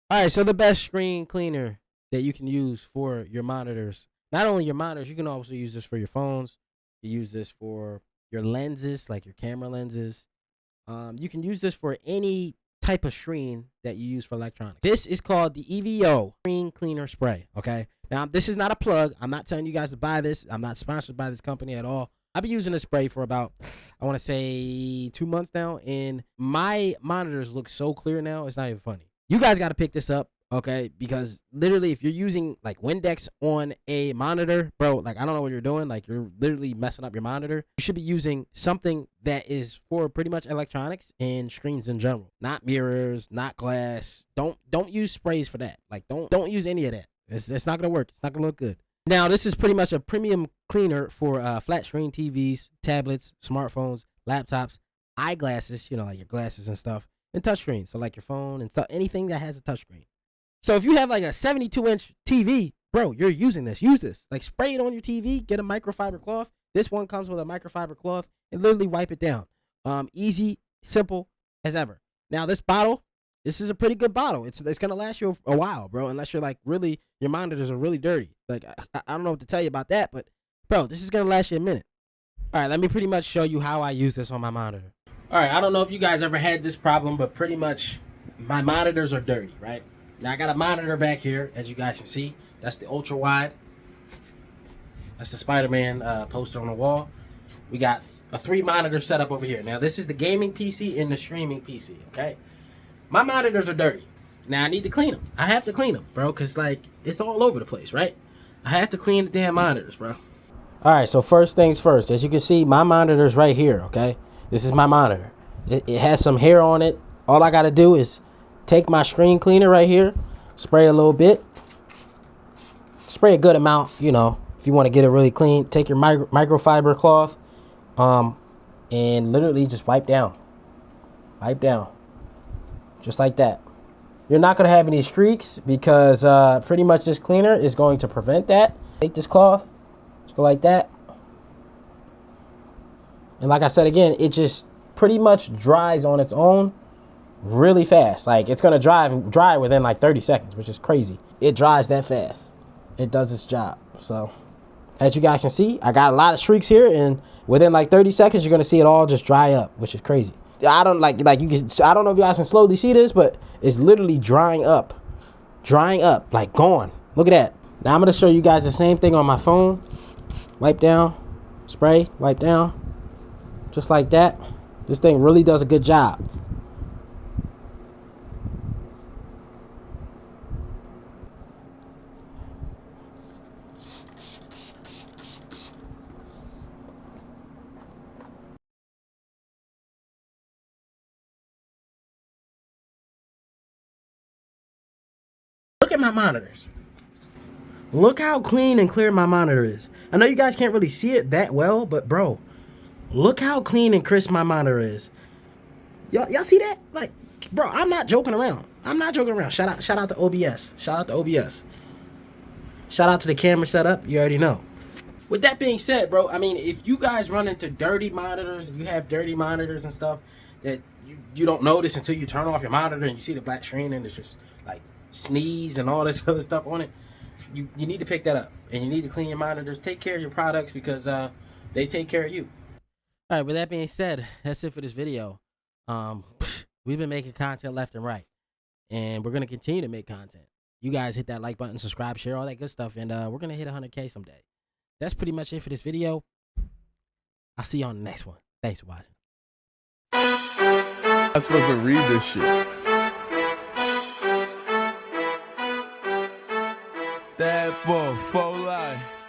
All right, so the best screen cleaner that you can use for your monitors, not only your monitors, you can also use this for your phones. You use this for your lenses, like your camera lenses. You can use this for any type of screen that you use for electronics. This is called the EVO Screen Cleaner Spray. Okay. Now, this is not a plug. I'm not telling you guys to buy this. I'm not sponsored by this company at all. I've been using this spray for about, I want to say 2 months now, and my monitors look so clear now. It's not even funny. You guys got to pick this up, okay? Because literally, if you're using like Windex on a monitor, bro, like I don't know what you're doing. Like you're literally messing up your monitor. You should be using something that is for pretty much electronics and screens in general, not mirrors, not glass. Don't use sprays for that. Like don't use any of that. It's not gonna work. It's not gonna look good. Now, this is pretty much a premium cleaner for flat screen TVs, tablets, smartphones, laptops, eyeglasses, you know, like your glasses and stuff, and touchscreens. So like your phone and stuff, anything that has a touchscreen. So if you have like a 72-inch TV, bro, you're using this. Use this. Like spray it on your TV, get a microfiber cloth. This one comes with a microfiber cloth and literally wipe it down. Easy, simple as ever. Now this bottle, this is a pretty good bottle. It's gonna last you a while, bro. Unless you're like really, your monitors are really dirty. Like I don't know what to tell you about that, but bro, this is gonna last you a minute. All right, let me pretty much show you how I use this on my monitor. All right, I don't know if you guys ever had this problem, but pretty much my monitors are dirty, right? Now I got a monitor back here, as you guys can see. That's the ultra wide. That's the Spider-Man poster on the wall. We got a 3 monitor setup over here. Now this is the gaming PC and the streaming PC, okay? My monitors are dirty. Now I need to clean them. I have to clean them, bro, because like it's all over the place, right? I have to clean the damn monitors, bro. All right, so first things first. As you can see, my monitor's right here, okay? This is my monitor. It has some hair on it. All I got to do is take my screen cleaner right here, spray a little bit. Spray a good amount, you know, if you want to get it really clean. Take your microfiber cloth and literally just wipe down. Wipe down. Just like that. You're not going to have any streaks because pretty much this cleaner is going to prevent that. Take this cloth, just go like that. And like I said again, it just pretty much dries on its own really fast. Like it's going to dry within like 30 seconds, which is crazy. It dries that fast. It does its job. So as you guys can see, I got a lot of streaks here, and within like 30 seconds, you're going to see it all just dry up, which is crazy. I don't like you can. I don't know if you guys can slowly see this, but it's literally drying up, like gone. Look at that. Now I'm gonna show you guys the same thing on my phone. Wipe down, spray, wipe down, just like that. This thing really does a good job. Look at my monitors. Look how clean and clear my monitor is. I know you guys can't really see it that well, but bro, look how clean and crisp my monitor is. Y'all see that? Like, bro, I'm not joking around. I'm not joking around. Shout out to OBS. Shout out to OBS. Shout out to the camera setup. You already know. With that being said, bro, I mean, if you guys run into dirty monitors, you have dirty monitors and stuff that you don't notice until you turn off your monitor and you see the black screen and it's just like sneeze and all this other stuff on it, you need to pick that up, and you need to clean your monitors. Take care of your products because they take care of you. All right, with that being said, that's it for this video. We've been making content left and right, and we're gonna continue to make content. You guys hit that like button, subscribe, share, all that good stuff, and we're gonna hit 100K someday. That's pretty much it for this video. I'll see you on the next one. Thanks for watching. I'm supposed to read this shit. That for life.